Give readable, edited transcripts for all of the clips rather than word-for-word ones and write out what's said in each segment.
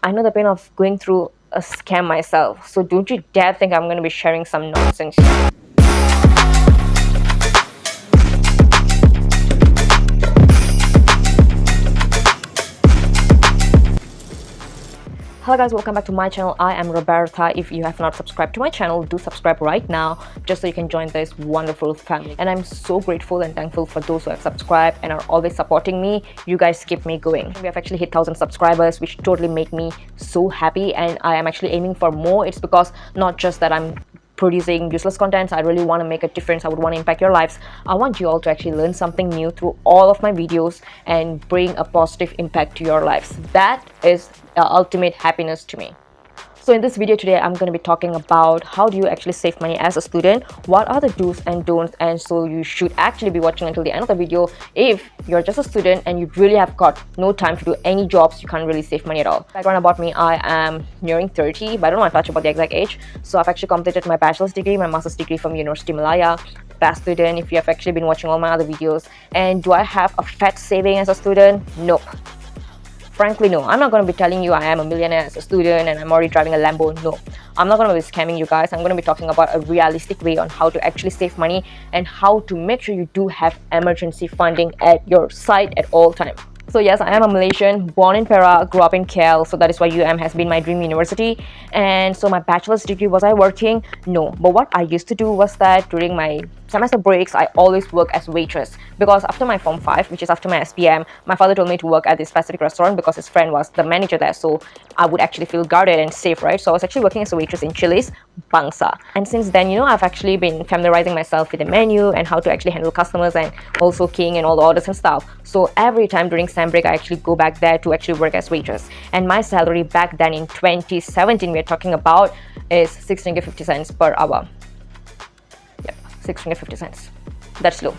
I know the pain of going through a scam myself. So don't you dare think I'm going to be sharing some nonsense. Hello guys, welcome back to my channel. I am Roberta. If you have not subscribed to my channel, do subscribe right now just so you can join this wonderful family. And I'm so grateful and thankful for those who have subscribed and are always supporting me. You guys keep me going. We have actually hit 1,000 subscribers, which totally made me so happy, and I am actually aiming for more. It's because not just that I'm producing useless content. I really want to make a difference. I would want to impact your lives. I want you all to actually learn something new through all of my videos and bring a positive impact to your lives. That is ultimate happiness to me. So in this video today, I'm going to be talking about how do you actually save money as a student, what are the do's and don'ts, and so you should actually be watching until the end of the video if you're just a student and you really have got no time to do any jobs, you can't really save money at all. Background about me, I am nearing 30, but I don't want to touch about the exact age. So I've actually completed my bachelor's degree, my master's degree from University Malaya. Fast student if you have actually been watching all my other videos. And do I have a fat saving as a student? Nope. Frankly, no. I'm not going to be telling you I am a millionaire as a student and I'm already driving a Lambo. No. I'm not going to be scamming you guys. I'm going to be talking about a realistic way on how to actually save money and how to make sure you do have emergency funding at your side at all times. So yes, I am a Malaysian, born in Perak, grew up in KL, so that is why UM has been my dream university. And so my bachelor's degree, was I working? No. But what I used to do was that during my semester breaks, I always work as waitress, because after my Form 5, which is after my SPM, my father told me to work at this specific restaurant because his friend was the manager there, so I would actually feel guarded and safe, right? So I was actually working as a waitress in Chili's, Bangsa. And since then, I've actually been familiarizing myself with the menu and how to actually handle customers and also keying and all the orders and stuff. So every time during sem break, I actually go back there to actually work as waitress. And my salary back then in 2017, we're talking about, is 6 ringgit 50 cents per hour. Yep, 6 ringgit 50 cents. That's low.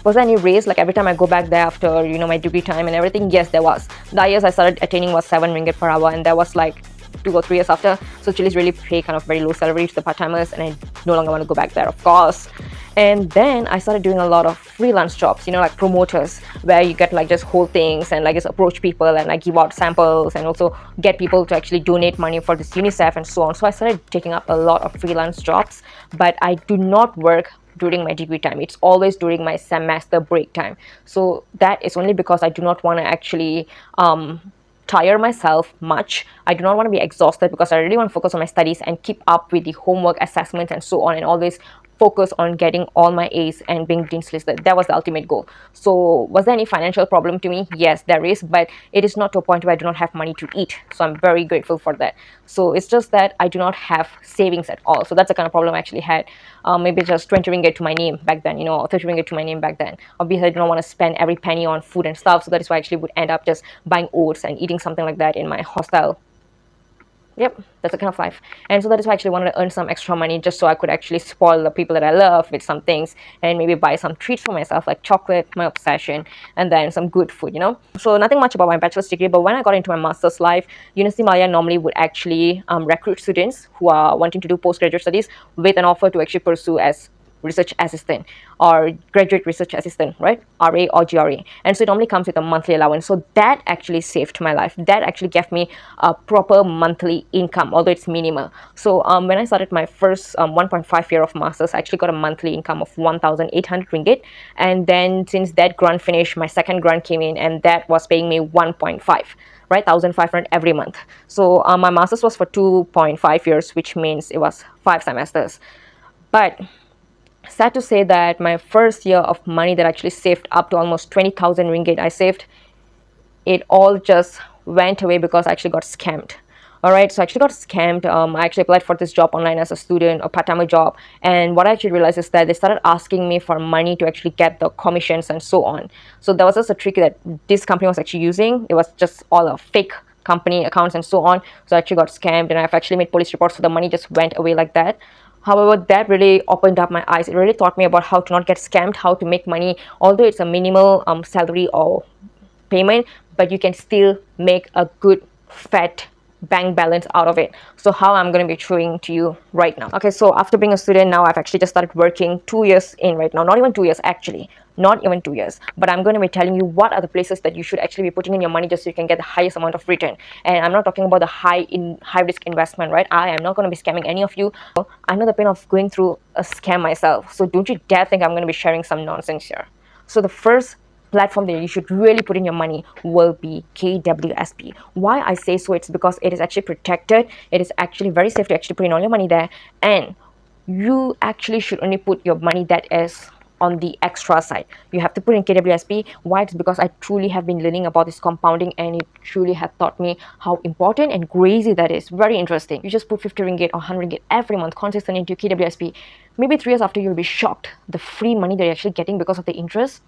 Was there any raise like every time I go back there after my degree time and everything? Yes, there was. The years I started attaining was 7 ringgit per hour, and that was like 2 or 3 years after. So Chili's really pay kind of very low salary to the part-timers, and I no longer want to go back there, of course. And then I started doing a lot of freelance jobs, like promoters, where you get like just hold things and like just approach people and like give out samples and also get people to actually donate money for this UNICEF and so on. So I started taking up a lot of freelance jobs, but I do not work during my degree time. It's always during my semester break time. So that is only because I do not want to actually tire myself much. I do not want to be exhausted because I really want to focus on my studies and keep up with the homework assessments and so on, and always focus on getting all my A's and being dean's listed. That was the ultimate goal. So was there any financial problem to me? Yes, there is, but it is not to a point where I do not have money to eat. So I'm very grateful for that. So it's just that I do not have savings at all. So that's the kind of problem I actually had. Maybe just 20 ringgit to my name back then, or 30 ringgit to my name back then. Obviously, I do not want to spend every penny on food and stuff. So that is why I actually would end up just buying oats and eating something like that in my hostel. Yep, that's the kind of life. And so that is why I actually wanted to earn some extra money just so I could actually spoil the people that I love with some things and maybe buy some treats for myself, like chocolate, my obsession, and then some good food, So nothing much about my bachelor's degree, but when I got into my master's life, University Malaya normally would actually recruit students who are wanting to do postgraduate studies with an offer to actually pursue as research assistant or graduate research assistant, right? RA or GRE. And so it normally comes with a monthly allowance. So that actually saved my life. That actually gave me a proper monthly income, although it's minimal. So when I started my first 1.5 year of masters, I actually got a monthly income of 1,800 ringgit. And then since that grant finished, my second grant came in, and that was paying me 1.5, right? 1,500 every month. So my master's was for 2.5 years, which means it was 5 semesters. But sad to say that my first year of money that I actually saved up to almost 20,000 ringgit, I saved, it all just went away because I actually got scammed. Alright, so I actually got scammed. I actually applied for this job online as a student, a part-time job, and what I actually realized is that they started asking me for money to actually get the commissions and so on. So that was just a trick that this company was actually using. It was just all a fake company accounts and so on. So I actually got scammed, and I've actually made police reports, so the money just went away like that. However, that really opened up my eyes. It really taught me about how to not get scammed, how to make money, although it's a minimal salary or payment, but you can still make a good, fat bank balance out of it. So how I'm going to be showing to you right now. Okay, so after being a student, now I've actually just started working 2 years in right now. Not even 2 years actually, not even 2 years, but I'm going to be telling you what are the places that you should actually be putting in your money just so you can get the highest amount of return. And I'm not talking about the high risk investment, right? I am not going to be scamming any of you. I know the pain of going through a scam myself, so don't you dare think I'm going to be sharing some nonsense here. So the first platform that you should really put in your money will be KWSP. Why I say so, it's because it is actually protected. It is actually very safe to actually put in all your money there, and you actually should only put your money that is on the extra side. You have to put in KWSP. Why? It's because I truly have been learning about this compounding, and it truly had taught me how important and crazy that is. Very interesting. You just put 50 ringgit or 100 ringgit every month consistently into KWSP. Maybe 3 years after, you'll be shocked the free money that you're actually getting because of the interest.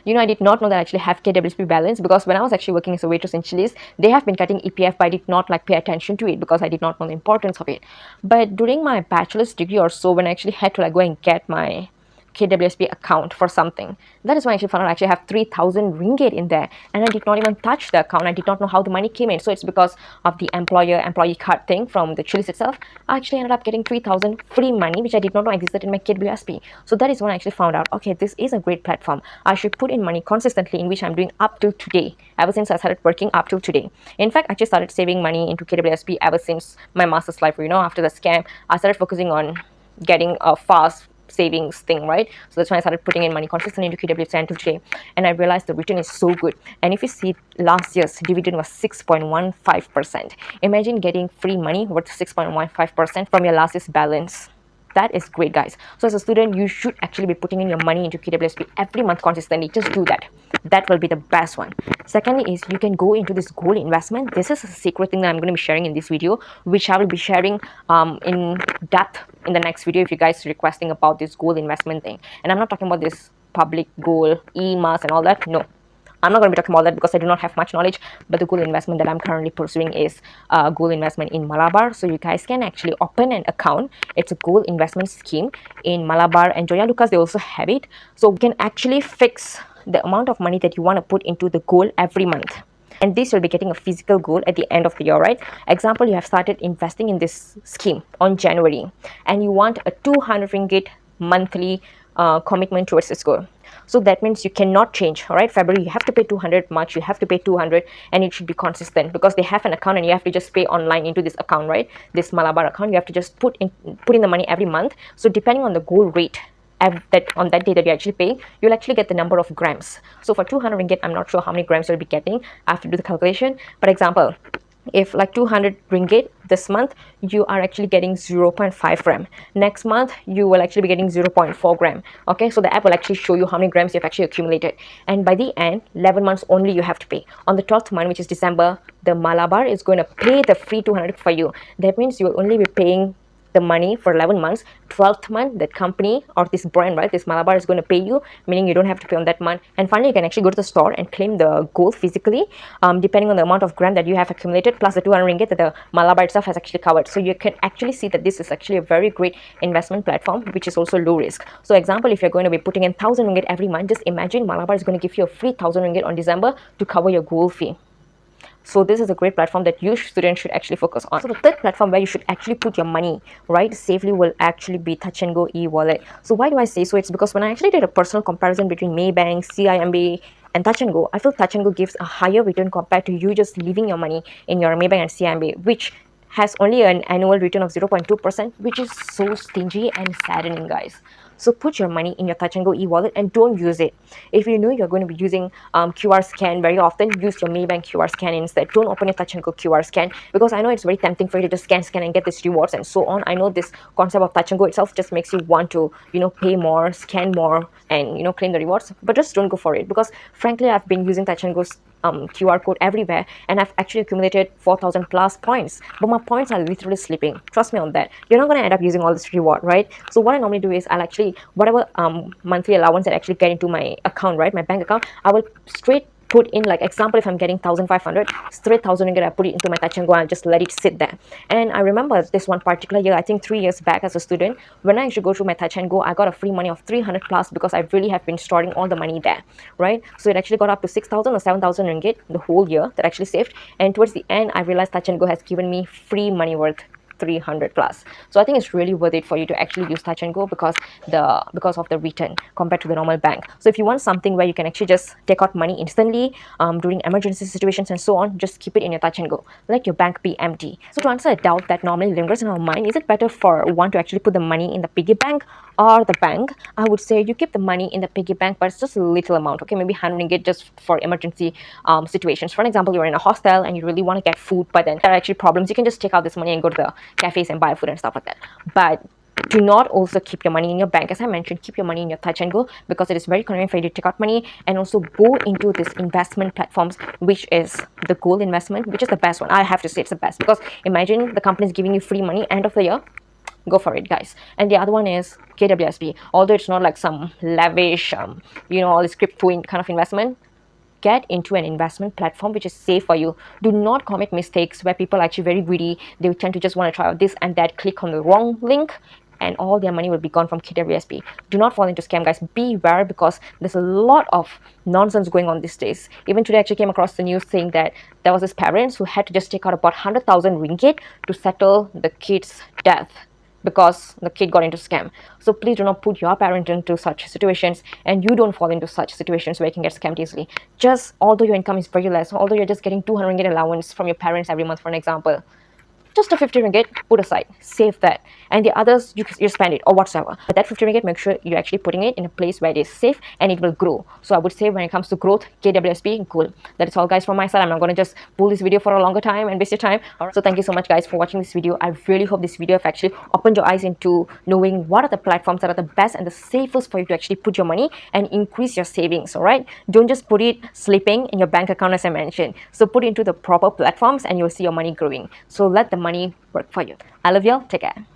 I did not know that I actually have KWSP balance, because when I was actually working as a waitress in Chili's, they have been cutting EPF, but I did not pay attention to it because I did not know the importance of it. But during my bachelor's degree or so, when I actually had to go and get my KWSP account for something, that is when I actually found out I actually have 3,000 ringgit in there, and I did not even touch the account. I did not know how the money came in. So it's because of the employee card thing from the Chili's itself. I actually ended up getting 3,000 free money, which I did not know existed in my KWSP. So that is when I actually found out, okay, this is a great platform. I should put in money consistently, in which I'm doing up till today, ever since I started working up till today. In fact, I just started saving money into KWSP ever since my master's life. After the scam, I started focusing on getting a fast savings thing, right? So that's when I started putting in money consistently into KWSP until today, and I realized the return is so good. And if you see, last year's dividend was 6.15%. Imagine getting free money worth 6.15% from your last year's balance. That is great, guys. So as a student, you should actually be putting in your money into KWSP every month consistently. Just do that. That will be the best one. Secondly is, you can go into this gold investment. This is a secret thing that I'm going to be sharing in this video, which I will be sharing in depth in the next video if you guys are requesting about this gold investment thing. And I'm not talking about this public gold, EMAS and all that. No, I'm not going to be talking about that because I do not have much knowledge. But the gold investment that I'm currently pursuing is gold investment in Malabar. So you guys can actually open an account. It's a gold investment scheme in Malabar, and Joya Lucas, they also have it. So you can actually fix the amount of money that you want to put into the gold every month. And this will be getting a physical gold at the end of the year, right? Example, you have started investing in this scheme on January, and you want a 200 ringgit monthly commitment towards this goal. So that means you cannot change. All right, February you have to pay 200, March you have to pay 200, and it should be consistent because they have an account and you have to just pay online into this account, right? This Malabar account, you have to just put in the money every month. So depending on the gold rate on that day that you're actually paying, you'll actually get the number of grams. So for 200 ringgit, I'm not sure how many grams you'll be getting. I have to do the calculation. But example, if like 200 ringgit this month, you are actually getting 0.5 gram. Next month you will actually be getting 0.4 gram. Okay, so the app will actually show you how many grams you've actually accumulated, and by the end, 11 months only you have to pay. On the 12th month, which is December, the Malabar is going to pay the free 200 for you. That means you will only be paying the money for 11 months. 12th month, that company or this brand, right, this Malabar, is going to pay you, meaning you don't have to pay on that month. And finally, you can actually go to the store and claim the gold physically, depending on the amount of gram that you have accumulated, plus the 200 ringgit that the Malabar itself has actually covered. So you can actually see that this is actually a very great investment platform, which is also low risk. So example, if you're going to be putting in 1,000 ringgit every month, just imagine Malabar is going to give you a free 1,000 ringgit on December to cover your gold fee. So this is a great platform that you students should actually focus on. So the third platform where you should actually put your money, right, safely, will actually be Touch and Go e-wallet. So why do I say so? It's because when I actually did a personal comparison between Maybank, CIMB, and Touch and Go, I feel Touch and Go gives a higher return compared to you just leaving your money in your Maybank and CIMB, which has only an annual return of 0.2%, which is so stingy and saddening, guys. So put your money in your Touch and Go e-wallet and don't use it. If you know you're going to be using QR scan very often, use your Maybank QR scan instead. Don't open your Touch and Go QR scan, because I know it's very tempting for you to just scan and get these rewards and so on. I know this concept of Touch and Go itself just makes you want to, pay more, scan more, and claim the rewards. But just don't go for it, because frankly, I've been using Touch and Go's QR code everywhere, and I've actually accumulated 4,000 plus points, but my points are literally slipping. Trust me on that. You're not going to end up using all this reward, right? So what I normally do is, I'll actually, whatever monthly allowance that I actually get into my account, right, my bank account, I will straight put in, like example, if I'm getting 1,500, straight 1,000 ringgit I put it into my touch and go and just let it sit there. And I remember this one particular year, I think 3 years back as a student, when I used to go through my touch and go, I got a free money of 300 plus because I really have been storing all the money there, right? So it actually got up to 6,000 or 7,000 ringgit the whole year that I actually saved. And towards the end, I realized touch and go has given me free money worth 300 plus. So I think it's really worth it for you to actually use touch and go because of the return compared to the normal bank. So if you want something where you can actually just take out money instantly during emergency situations and so on, just keep it in your touch and go. Let your bank be empty. So to answer a doubt that normally lingers in our mind, is it better for one to actually put the money in the piggy bank or the bank? I would say you keep the money in the piggy bank, but it's just a little amount, okay? Maybe 100 ringgit just for emergency situations. For example, you're in a hostel and you really want to get food, but then there are actually problems. You can just take out this money and go to the cafes and buy food and stuff like that. But do not also keep your money in your bank. As I mentioned, keep your money in your touch and go because it is very convenient for you to take out money, and also go into this investment platforms, which is the gold investment, which is the best one. I have to say it's the best because imagine the company is giving you free money end of the year. Go for it, guys. And the other one is KWSB. Although it's not like some lavish all this crypto kind of investment, get into an investment platform which is safe for you. Do not commit mistakes where people are actually very greedy. They tend to just want to try out this and that, click on the wrong link, and all their money will be gone from KWSP. Do not fall into scam, guys. Beware, because there's a lot of nonsense going on these days. Even today I actually came across the news saying that there was this parents who had to just take out about 100,000 ringgit to settle the kid's death because the kid got into scam. So please do not put your parent into such situations, and you don't fall into such situations where you can get scammed easily. Just although your income is very less, although you're just getting 200 ringgit allowance from your parents every month, for an example, just a 50 ringgit, put aside, save that, and the others you spend it or whatsoever. But that 50 ringgit, make sure you're actually putting it in a place where it is safe and it will grow. So I would say when it comes to growth, KWSP, cool. That is all, guys, from my side. I'm not going to just pull this video for a longer time and waste your time. All right. So thank you so much, guys, for watching this video. I really hope this video have actually opened your eyes into knowing what are the platforms that are the best and the safest for you to actually put your money and increase your savings. All right, don't just put it sleeping in your bank account, as I mentioned. So put it into the proper platforms and you'll see your money growing. So let the money work for you. I love you all. Take care.